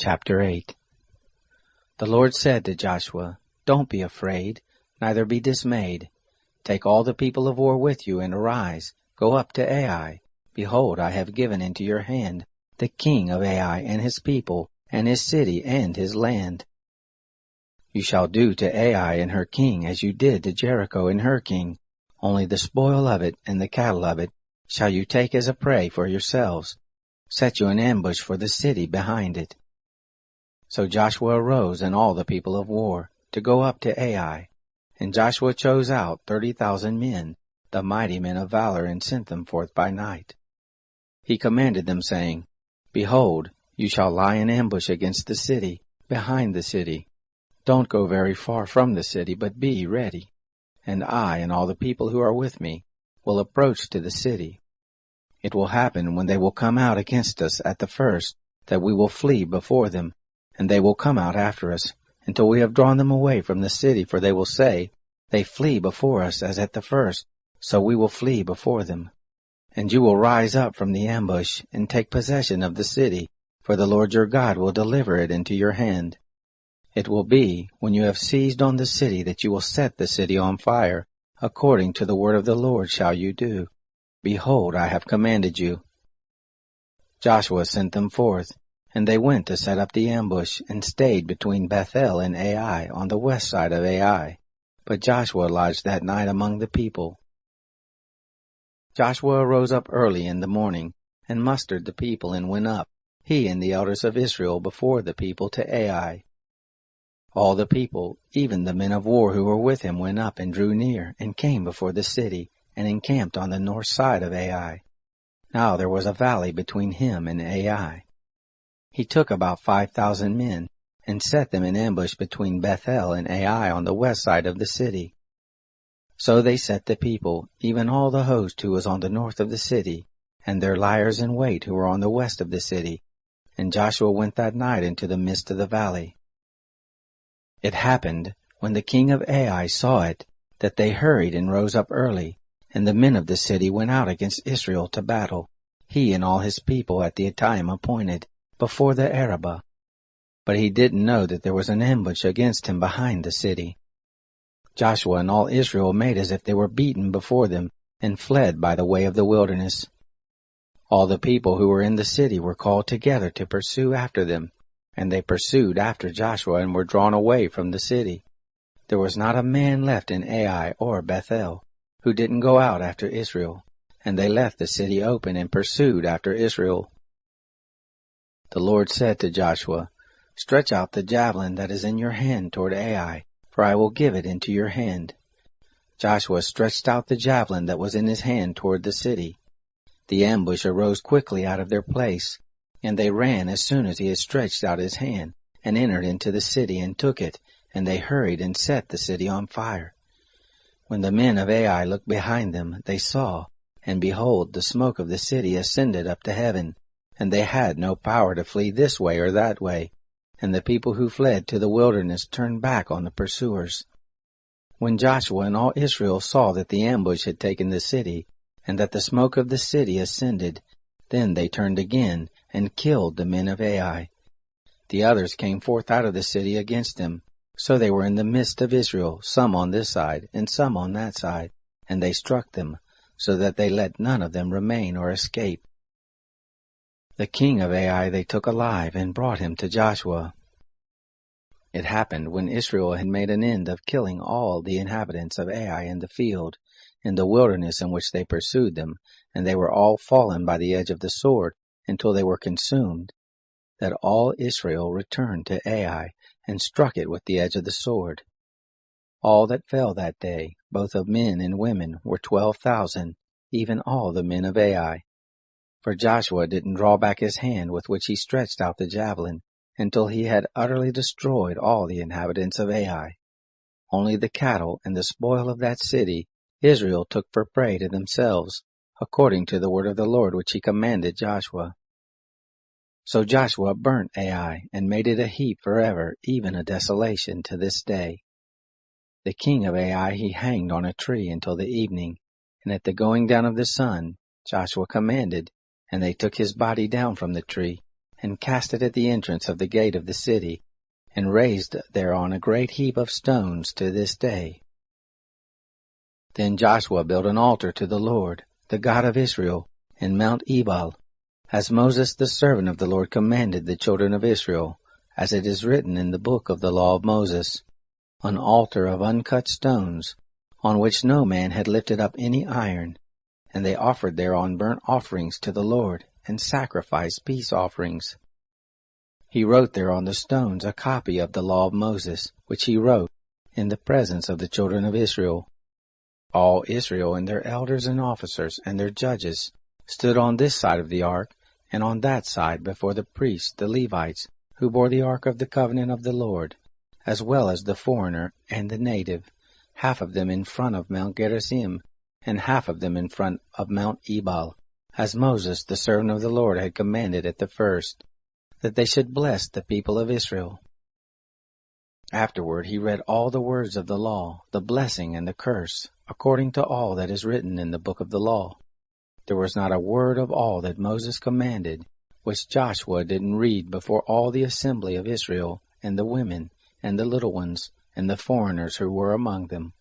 Chapter 8. The Lord said to Joshua, "Don't be afraid, neither be dismayed. Take all the people of war with you, and arise, go up to Ai. Behold, I have given into your hand the king of Ai and his people, and his city and his land. You shall do to Ai and her king as you did to Jericho and her king. Only the spoil of it and the cattle of it shall you take as a prey for yourselves. Set you an ambush for the city behind it." So Joshua arose and all the people of war to go up to Ai. And Joshua chose out 30,000 men, the mighty men of valor, and sent them forth by night. He commanded them, saying, "Behold, you shall lie in ambush against the city, behind the city. Don't go very far from the city, but be ready. And I and all the people who are with me will approach to the city. It will happen when they will come out against us at the first, that we will flee before them, and they will come out after us, until we have drawn them away from the city, for they will say, 'They flee before us as at the first, so we will flee before them.' And you will rise up from the ambush, and take possession of the city, for the Lord your God will deliver it into your hand. It will be, when you have seized on the city, that you will set the city on fire. According to the word of the Lord shall you do. Behold, I have commanded you." Joshua sent them forth, and they went to set up the ambush, and stayed between Bethel and Ai on the west side of Ai. But Joshua lodged that night among the people. Joshua arose up early in the morning, and mustered the people, and went up, he and the elders of Israel, before the people to Ai. All the people, even the men of war who were with him, went up and drew near, and came before the city, and encamped on the north side of Ai. Now there was a valley between him and Ai. He took about 5,000 men, and set them in ambush between Bethel and Ai on the west side of the city. So they set the people, even all the host who was on the north of the city, and their liers in wait who were on the west of the city. And Joshua went that night into the midst of the valley. It happened, when the king of Ai saw it, that they hurried and rose up early, and the men of the city went out against Israel to battle, he and all his people at the time appointed, before the Arabah. But he didn't know that there was an ambush against him behind the city. Joshua and all Israel made as if they were beaten before them, and fled by the way of the wilderness. All the people who were in the city were called together to pursue after them, and they pursued after Joshua and were drawn away from the city. There was not a man left in Ai or Bethel who didn't go out after Israel, and they left the city open and pursued after Israel. The Lord said to Joshua, "Stretch out the javelin that is in your hand toward Ai, for I will give it into your hand." Joshua stretched out the javelin that was in his hand toward the city. The ambush arose quickly out of their place, and they ran as soon as he had stretched out his hand, and entered into the city and took it, and they hurried and set the city on fire. When the men of Ai looked behind them, they saw, and behold, the smoke of the city ascended up to heaven, and they had no power to flee this way or that way, and the people who fled to the wilderness turned back on the pursuers. When Joshua and all Israel saw that the ambush had taken the city, and that the smoke of the city ascended, then they turned again, and killed the men of Ai. The others came forth out of the city against them. So they were in the midst of Israel, some on this side, and some on that side, and they struck them, so that they let none of them remain or escape. The king of Ai they took alive, and brought him to Joshua. It happened, when Israel had made an end of killing all the inhabitants of Ai in the field, in the wilderness in which they pursued them, and they were all fallen by the edge of the sword, until they were consumed, that all Israel returned to Ai, and struck it with the edge of the sword. All that fell that day, both of men and women, were 12,000, even all the men of Ai. For Joshua didn't draw back his hand with which he stretched out the javelin, until he had utterly destroyed all the inhabitants of Ai. Only the cattle and the spoil of that city Israel took for prey to themselves, according to the word of the Lord which he commanded Joshua. So Joshua burnt Ai, and made it a heap forever, even a desolation to this day. The king of Ai he hanged on a tree until the evening, and at the going down of the sun Joshua commanded, and they took his body down from the tree, and cast it at the entrance of the gate of the city, and raised thereon a great heap of stones to this day. Then Joshua built an altar to the Lord, the God of Israel, in Mount Ebal, as Moses the servant of the Lord commanded the children of Israel, as it is written in the book of the law of Moses, an altar of uncut stones, on which no man had lifted up any iron, and they offered thereon burnt offerings to the Lord, and sacrificed peace offerings. He wrote there on the stones a copy of the law of Moses, which he wrote in the presence of the children of Israel. All Israel and their elders and officers and their judges stood on this side of the ark, and on that side before the priests, the Levites, who bore the ark of the covenant of the Lord, as well as the foreigner and the native, half of them in front of Mount Gerizim, and half of them in front of Mount Ebal, as Moses the servant of the Lord had commanded at the first, that they should bless the people of Israel. Afterward he read all the words of the law, the blessing and the curse, according to all that is written in the book of the law. There was not a word of all that Moses commanded, which Joshua didn't read before all the assembly of Israel, and the women, and the little ones, and the foreigners who were among them.